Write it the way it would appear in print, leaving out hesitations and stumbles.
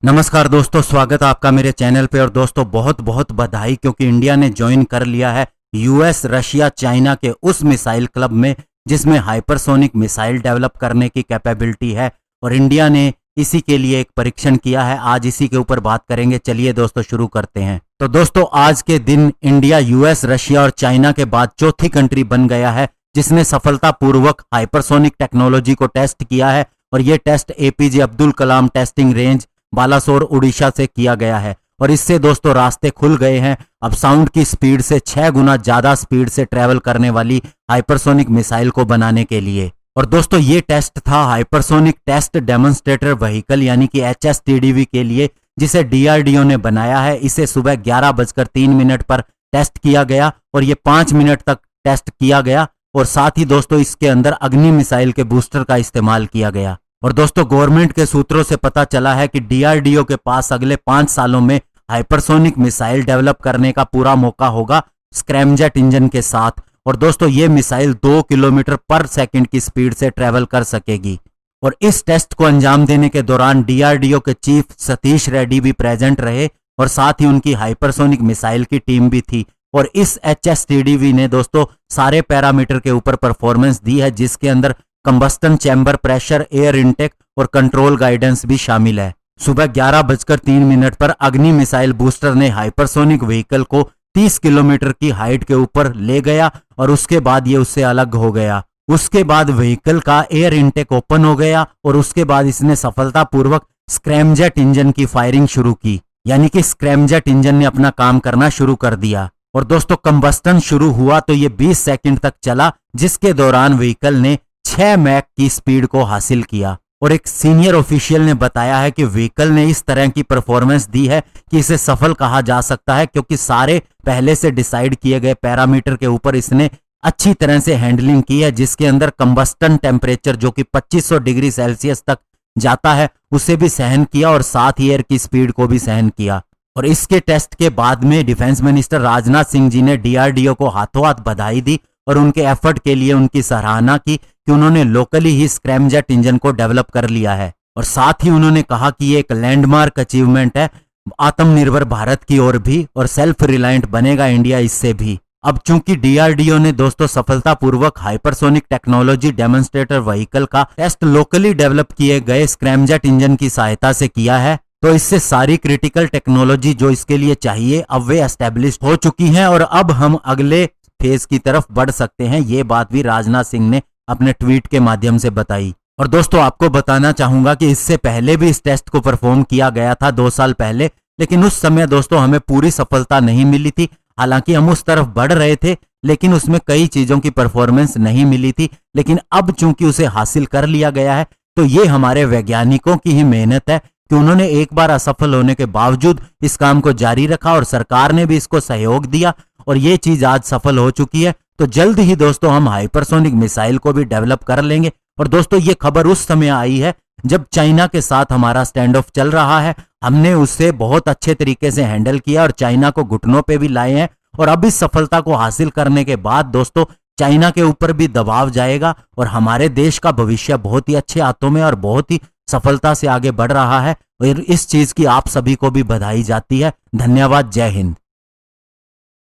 नमस्कार दोस्तों, स्वागत है आपका मेरे चैनल पे। और दोस्तों बहुत बहुत बधाई, क्योंकि इंडिया ने ज्वाइन कर लिया है यूएस, रशिया, चाइना के उस मिसाइल क्लब में जिसमें हाइपरसोनिक मिसाइल डेवलप करने की कैपेबिलिटी है। और इंडिया ने इसी के लिए एक परीक्षण किया है। आज इसी के ऊपर बात करेंगे। चलिए दोस्तों शुरू करते हैं। तो दोस्तों आज के दिन इंडिया यूएस, रशिया और चाइना के बाद चौथी कंट्री बन गया है जिसने सफलतापूर्वक हाइपरसोनिक टेक्नोलॉजी को टेस्ट किया है। और ये test APJ Abdul Kalam testing range Balasore Orissa से किया गया है। और इससे दोस्तों रास्ते खुल गए हैं अब साउंड की स्पीड से 6 गुना ज्यादा स्पीड से ट्रेवल करने वाली हाइपरसोनिक मिसाइल को बनाने के लिए। और दोस्तों ये टेस्ट था हाइपरसोनिक टेस्ट डेमोन्स्ट्रेटर व्हीकल यानी कि HSTDV के लिए, जिसे DRDO ने बनाया है। इसे सुबह 11:03 पर टेस्ट किया गया और ये 5 मिनट तक टेस्ट किया गया। और साथ ही दोस्तों इसके अंदर अग्नि मिसाइल के बूस्टर का इस्तेमाल किया गया। और दोस्तों गवर्नमेंट के सूत्रों से पता चला है कि DRDO के पास अगले 5 सालों में हाइपरसोनिक मिसाइल डेवलप करने का पूरा मौका होगा स्क्रैमजेट इंजन के साथ। और दोस्तों ये मिसाइल 2 किलोमीटर पर सेकंड की स्पीड से ट्रेवल कर सकेगी। और इस टेस्ट को अंजाम देने के दौरान DRDO के चीफ सतीश रेड्डी भी प्रेजेंट रहे और साथ ही उनकी हाइपरसोनिक मिसाइल की टीम भी थी। और इस HSTDV ने दोस्तों सारे पैरामीटर के ऊपर परफॉर्मेंस दी है, जिसके अंदर combustion chamber pressure, air intake और कंट्रोल गाइडेंस भी शामिल है। सुबह 11:03 पर अग्नि मिसाइल बूस्टर ने हाइपरसोनिक व्हीकल को 30 किलोमीटर की हाइट के ऊपर ले गया और उसके बाद ये उससे अलग हो गया। उसके बाद व्हीकल का एयर इनटेक ओपन हो गया और उसके बाद इसने सफलतापूर्वक स्क्रैमजेट इंजन की फायरिंग शुरू की, यानी कि स्क्रैमजेट इंजन ने अपना काम करना शुरू कर दिया। और दोस्तों कंबस्टन शुरू हुआ तो ये 20 सेकंड तक चला, जिसके दौरान व्हीकल ने 6 मैक की स्पीड को हासिल किया। और एक सीनियर ऑफिशियल ने बताया है कि व्हीकल ने इस तरह की परफॉर्मेंस दी है कि इसे सफल कहा जा सकता है, क्योंकि सारे पहले से डिसाइड किए गए पैरामीटर के ऊपर इसने अच्छी तरह से हैंडलिंग की है, जिसके अंदर कंबस्टन टेम्परेचर जो कि 2500 डिग्री सेल्सियस तक जाता है उसे भी सहन किया और साथ ही एयर की स्पीड को भी सहन किया। और इसके टेस्ट के बाद में डिफेंस मिनिस्टर राजनाथ सिंह जी ने DRDO को हाथों हाथ बधाई दी और उनके एफर्ट के लिए उनकी सराहना की कि उन्होंने लोकली ही स्क्रैमजेट इंजन को डेवलप कर लिया है। और साथ ही उन्होंने कहा कि ये एक लैंडमार्क अचीवमेंट है आत्मनिर्भर भारत की ओर भी, और सेल्फ रिलायंट बनेगा इंडिया इससे भी। अब चूंकि DRDO ने दोस्तों सफलतापूर्वक हाइपरसोनिक टेक्नोलॉजी डेमोन्स्ट्रेटर व्हीकल का टेस्ट लोकली डेवलप किए गए स्क्रैमजेट इंजन की सहायता से किया है, तो इससे सारी क्रिटिकल टेक्नोलॉजी जो इसके लिए चाहिए अब वे एस्टेब्लिश हो चुकी हैं और अब हम अगले फेज की तरफ बढ़ सकते हैं। ये बात भी राजनाथ सिंह ने अपने ट्वीट के माध्यम से बताई। और दोस्तों आपको बताना चाहूंगा कि इससे पहले भी इस टेस्ट को परफॉर्म किया गया था 2 साल पहले, लेकिन उस समय दोस्तों हमें पूरी सफलता नहीं मिली थी। हालांकि हम उस तरफ बढ़ रहे थे, लेकिन उसमें कई चीजों की परफॉर्मेंस नहीं मिली थी। लेकिन अब चूंकि उसे हासिल कर लिया गया है, तो ये हमारे वैज्ञानिकों की ही मेहनत है कि उन्होंने एक बार असफल होने के बावजूद इस काम को जारी रखा और सरकार ने भी इसको सहयोग दिया और ये चीज आज सफल हो चुकी है। तो जल्द ही दोस्तों हम हाइपरसोनिक मिसाइल को भी डेवलप कर लेंगे। और दोस्तों ये खबर उस समय आई है जब चाइना के साथ हमारा स्टैंड ऑफ चल रहा है। हमने उससे बहुत अच्छे तरीके से हैंडल किया और चाइना को घुटनों पे भी लाए हैं। और अब इस सफलता को हासिल करने के बाद दोस्तों चाइना के ऊपर भी दबाव जाएगा और हमारे देश का भविष्य बहुत ही अच्छे हाथों में और बहुत ही सफलता से आगे बढ़ रहा है। और इस चीज की आप सभी को भी बधाई जाती है। धन्यवाद। जय हिंद।